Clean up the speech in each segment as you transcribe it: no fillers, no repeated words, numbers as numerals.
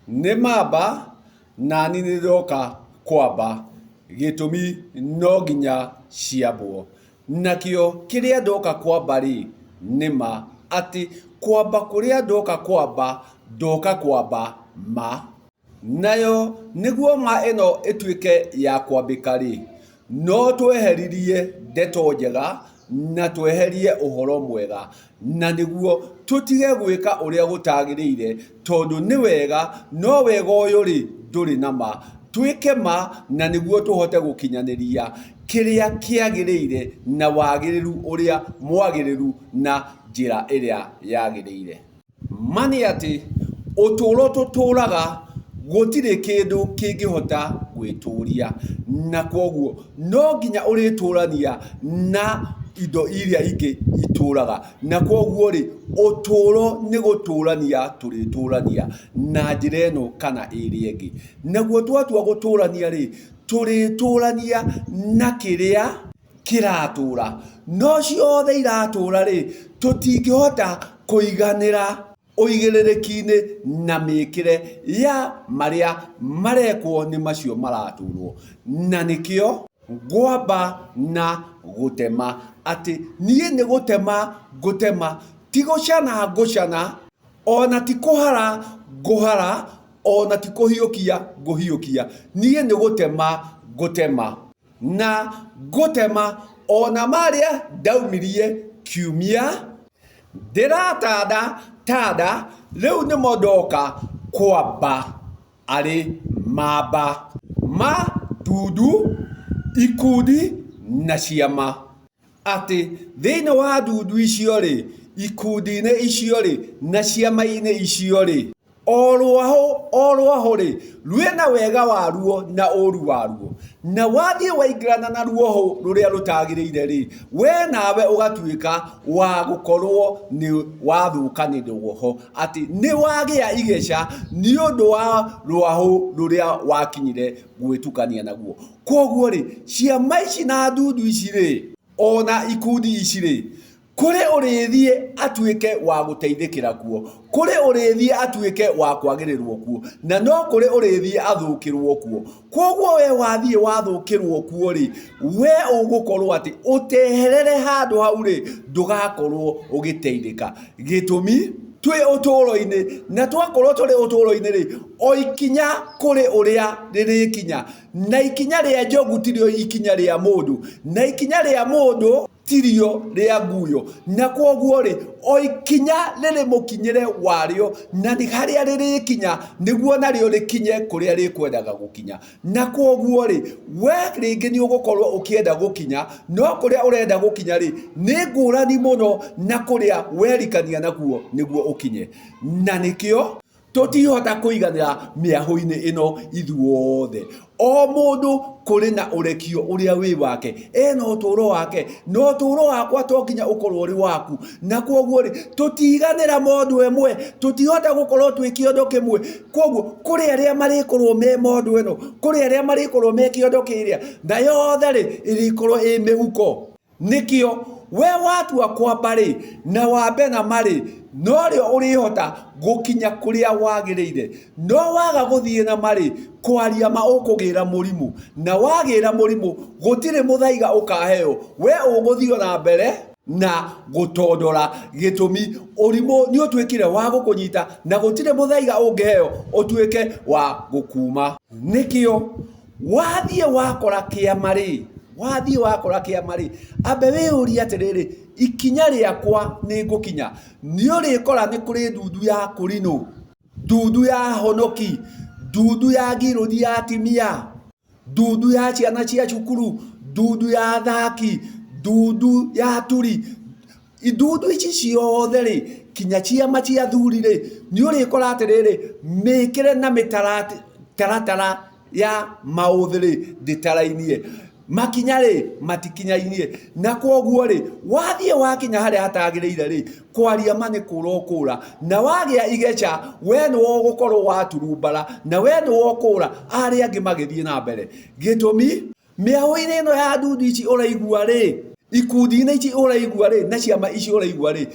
Nĩmamba na niĩ nĩndoka kwamba gĩtũmi no nginya ciambwo. Nakĩo kĩrĩa ndoka kwamba rĩ, nĩma atĩ kwamba kũrĩa ndoka kwamba, ndoka kwamba ma. Nayo nĩguo ma ĩno ĩtuĩke ya kwambĩka rĩ, no tweheririe ndeto njega na tweherie ũhoro mwega, na nĩguo tũtige gwĩka ũrĩa gũtagĩrĩire, tondũ nĩ wega, no wega ũyũ rĩ ndũrĩ na ma. Twĩke ma na nĩguo tũhote gũkinyanĩria kĩrĩa kĩagĩrĩire na wagĩrĩru ũrĩa mwagĩrĩru na njĩra ĩrĩa yagĩrĩire. Ma nĩ atĩ ũtũũro tũtũũraga gũtirĩ kĩndũ kĩngĩhota gwĩtũũria, na koguo no nginya ũrĩtũũrania na indo iria ingĩ itũũraga. Na koguo rĩ, ũtũũro nĩ gũtũũrania tũrĩtũũrania na njĩra ĩno kana ĩrĩa ĩngĩ. Naguo twatua gũtũũrania rĩ, tũrĩtũũrania na kĩrĩa kĩratũũra. No ciothe iratũũra rĩ, tũtingĩhota kũiganĩra ũigĩrĩrĩki-inĩ na mĩĩkĩre ya marĩa marekwo nĩ macio maratũũrwo. Na nĩkĩo ngwamba na gũtema, atĩ niĩ nĩ gũtema ngũtema, ti gũcana ngũcana, ona ti kũhara ngũhara, ona ti kũhiũkia ngũhiũkia. Niĩ nĩ gũtema ngũtema, na ngũtema ona marĩa ndaumirie kiumia. Ndĩratanda tanda, rĩu nĩmo ndoka kwamba arĩ mamba. Ma, ndundu, ikundi na ciama. Atĩ thĩinĩ wa ndundu icio rĩ, ikundi-inĩ icio rĩ, na ciama-inĩ icio rĩ, o rwaho rĩ, rwĩna wega waruo na ũũru waruo. Na wathiĩ waingĩrana na ruoho rũrĩa rũtagĩrĩire rĩ, we nawe ũgatuĩka wa gũkorwo nĩ wathũkanĩrwo ho, atĩ nĩ wagĩa igeca nĩ ũndũ wa rwaho rũrĩa wakinyire gwĩtukania naguo. Koguo rĩ, ciama ici na ndundu ici rĩ, ona ikundi ici rĩ, kũrĩ ũrĩthiĩ atuĩke wa gũteithĩkĩra kuo, kũrĩ ũrĩthiĩ atuĩke wa kwagĩrĩrwo kuo, na no kũrĩ ũrĩthiĩ athũkĩrwo kuo. Koguo we wathiĩ wathũkĩrwo kuo rĩ, we ũgũkorwo atĩ ũteherere handũ hau rĩ, ndũgakorwo ũgĩteithĩka. Gĩtũmi twĩ ũtũũro-inĩ, na twakorwo tũrĩ ũtũũro-inĩ rĩ, o ikinya kũrĩ ũrĩa rĩrĩkinya, na ikinya rĩa njogu tirio ikinya rĩa mũndũ, na ikinya rĩa mũndũ tirio rĩa nguyo. Na koguo rĩ, o ikinya rĩrĩ mũkinyĩre warĩo, na nĩ harĩa rĩrĩkinya nĩguo narĩo rĩkinye kũrĩa rĩkwendaga gũkinya. Na koguo rĩ, we rĩngĩ nĩ ũgũkorwo ũkĩenda gũkinya, no kũrĩa ũrenda gũkinya rĩ, nĩ ngũrani mũno na kũrĩa werikania nakuo nĩguo ũkinye. Na nĩkĩo tũtihota kũiganĩra mĩahũ-inĩ ĩno ithuothe. O mũndũ kũrĩ na ũrekio ũrĩa wĩ wake, ena ũtũũro wake, na ũtũũro wakwa to nginya ũkorwo ũrĩ waku. Na koguo rĩ, tũtiganĩra mũndũ ĩmwe, tũtihota gũkorwo twĩ kĩondo kĩmwe. Koguo kũrĩ arĩa marĩkorwo me mũndũ ĩno, kũrĩ arĩa marĩkorwo me kĩondo kĩrĩa, na yothe rĩ ĩrĩkorwo ĩ mĩhuko. Nĩkĩo we watua kwamba rĩ, na wambe na marĩ, no rĩo ũrĩhota gũkinya kũrĩa wagĩrĩire. No waga gũthiĩ na marĩ, kwaria ma ũkũgĩra mũrimũ, na wagĩra mũrimũ gũtirĩ mũthaiga ũkaheo, we ũgũthiĩ na mbere na gũtondora. Gĩtũmi ũrimũ nĩ ũtuĩkire wa gũkũnyita, na gũtirĩ mũthaiga ũngĩheo ũtuĩke wa gũkuma. Nĩkĩo wathiĩ wakora kĩama rĩ, ambe wĩyũrie atĩrĩrĩ, ikinya rĩakwa nĩ ngũkinya. Nĩ ũrĩkora nĩ kũrĩ ndundu ya kũrinũ, ndundu ya honoki, ndundu ya ngirũthi ya atimia, ndundu ya ciana cia cukuru, ndundu ya athaki, ndundu ya aturi. Ndundu ici ciothe rĩ, kinya ciama cia athuri rĩ, nĩ ũrĩkora atĩrĩrĩ, mĩkĩre na mĩtaratara ya maũthĩ rĩ ndĩtarainie, makinya rĩ matikinyainie. Na koguo rĩ, wathiĩ wakinya harĩa hatagĩrĩire rĩ, kwaria ma nĩ kũra ũkũra, na wagĩa igeca we nĩwe ũgũkorwo waturumbara, na we nĩwe ũkũra arĩa angĩ magĩthiĩ na mbere. Gĩtũmi mĩahũ-inĩ ĩno ya ndundu ici ũraigua rĩ, ikundi-inĩ ici ũraigua rĩ, na ciama ici ũraigua rĩ,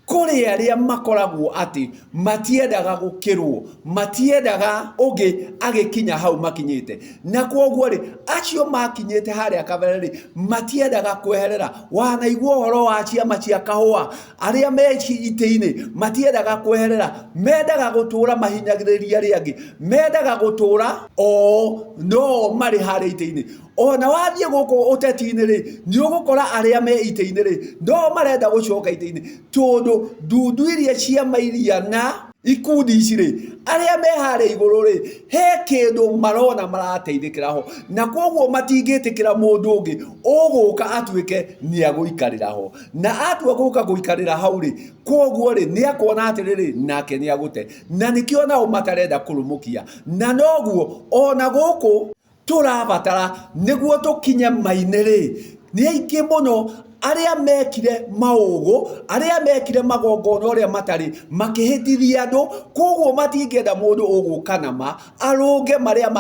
kuri aria makoragwo ati matiendaga gukirwo, matiendaga ugi agikinya hau makinyite, na kwoguo ri acio makinyite haria kabere ri matiendaga kweherera. Wanaigua horo wa ciama cia kahua aria me ite-ini matiendaga kweherera, mendaga gutura mahinyagiriria riangi, mendaga gutura o no mari haria ite-ini. Ona wathie guku uteti-ini ri ni ugukora aria me ite-ini ri no marenda gucoka ite-ini, tondu ndundu iria ciama iria na ikundi ici ri aria me haria iguru ri he kindu marona marateithikira ho, na kwoguo matingitikira mundu ungi uguka atuike ni aguikarira ho, na atua guka guikarira hau ri kwoguo ri ni akona atiriri nake ni agute, na nikio nao matarenda kurumukia, na noguo ona guku turabatara niguo tukinye maine ri ni aingi muno aria mekire maugo, aria mekire magongona uria matari makihitithia andu, koguo matingenda mundu uguka nama arunge maria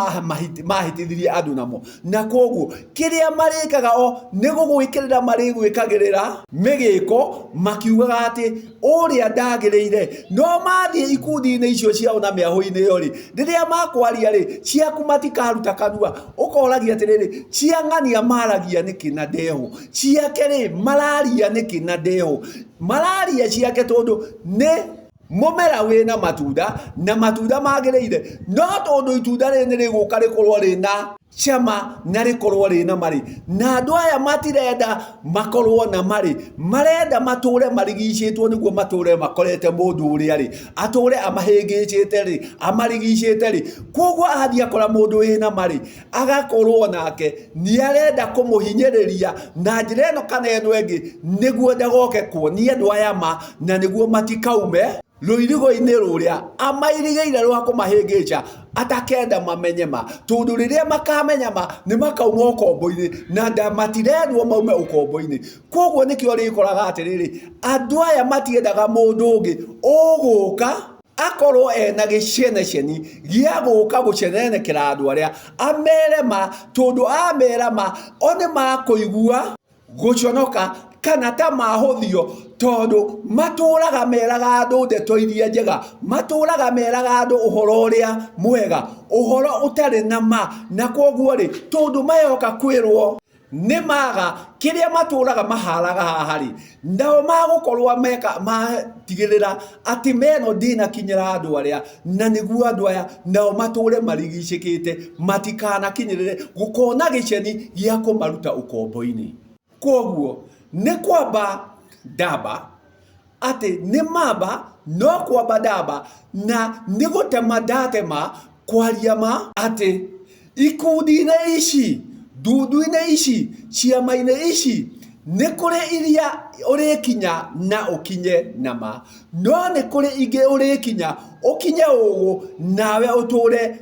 mahitithirie andu namo, na koguo kiria marikaga o ni gugwikirira mari gwikagirira migiko makiugaga ati uria ndagiriire, no mathie ikundi-ini icio ciao na miahu-ini yo ri riria makwaria ri ciaku matikaruta kanua, ukoragia atiriri cia ng'ania maragia niki na ndehu, ciake ri malaria niki na ndehu, malaria ciake tondu ni mumera wina matunda na matunda magiriire, no tondu itunda ri ni riguka rikorwo rina chama na rikorwo rina mari, na andu aya matirenda makorwo na mari, marenda mature marigicitwo niguo mature makorete mundu uria ri ature amahingicite ri amarigicite ri, kwoguo athia kora mundu wina mari agakorwo nake ni arenda kumuhinyiriria na njira ino kana eno engi niguo ndagoke kuonia andu aya ma, na niguo matikaume ruirigo-ini ruria amairigeire rwa kumahingica atakenda mamenye ma, tondu riria makamenya ma ni makauma ukombo-ini na matirendwo maume ukombo-ini. Kwoguo nikio rikoraga atiriri andu aya matiendaga mundu ungi uguka akorwo ena giceneceni gia guka gucenenekera andu aria amere ma, tondu amera ma one makuigua guconoka kana ta mahuthio, tondu maturaga meraga andu ndeto iria njega, maturaga meraga andu uhoro uria mwega, uhoro utari na ma, na kwoguo ri tondu mayoka kwirwo ni maga kiria maturaga maharaga haha ri ndao magukorwo meka matigirira ati meno ndina kinyira andu aria, na niguo andu aya nao mature marigicikite matikana kinyirire gukona giceni gia kumaruta ukombo-ini. Kwoguo ni kwamba ndaba ati ni maba no kwamba ndaba na ni gutema ndatema kwaria ma ati ikundi-ini ici ndundu-ini ici ciama-ini ici ni kuri iria urikinya na ukinye nama, no ni kuri ingi urikinya ukinye ugu nawe uture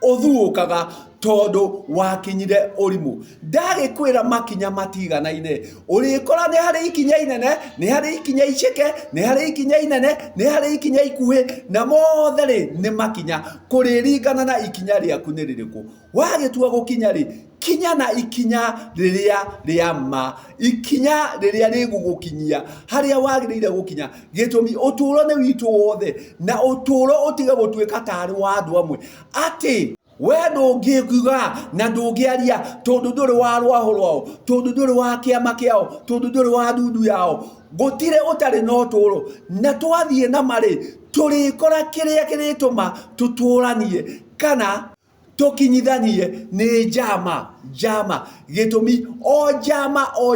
uthuukaga tondu wakinyire urimu. Ndagikwira makinya matiganaine, urikora ni hari ikinya inene, ni hari ikinya iceke, ni hari ikinya inene, ni hari ikinya ikuhi, na mothe ri ni makinya kuriringana na ikinya riaku ni ririku. Wagitua gukinya ri kinya na ikinya riria ma, ikinya riria rigugukinyia haria wagiriire gukinya, gitumi uturo ni witu wothe na uturo utige gutuika tari wa andu amwe ati we ndungiguga na ndungiaria tondu nduri wa rwaho rwao, tondu nduri wa kiama kiao, tondu nduri wa ndundu yao, gutire utari no uturo, na twathie na mari turikora kiria kirituma tuturanie kana tukinyithanie ni jama gitumi o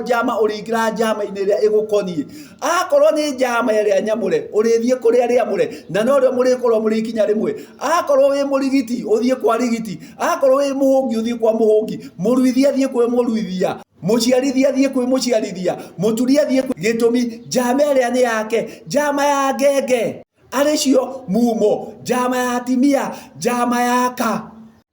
jama uringira jama-ini ria igukonie, akorwo ni jama ria nyamure urithie kuria riamure na no rio murikorwo murikinya rimwe, akorwo wi murigiti uthie kwa rigiti, akorwo wi muhungi uthie kwa muhungi, muruithia thie kwi muruithia, muciarithia thie kwi muciarithia, muturia thie gitumi jama ria ni yake, jama ya ngenge aricio mumo, jama ya atimia, jama ya ka,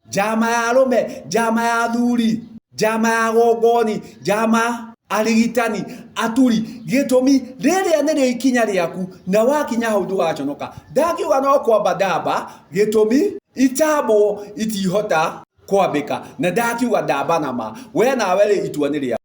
jama ya arume, jama ya athuri, jama ya gongoni, jama arigitani, aturi, gitumi riria nirio ikinya riaku, na wakinya hau ndugaconoka. Ndakiuga no kwamba ndaba gitumi itambo itihota kwambika, na ndakiuga ndaba nama we nawe ri itua ni ria.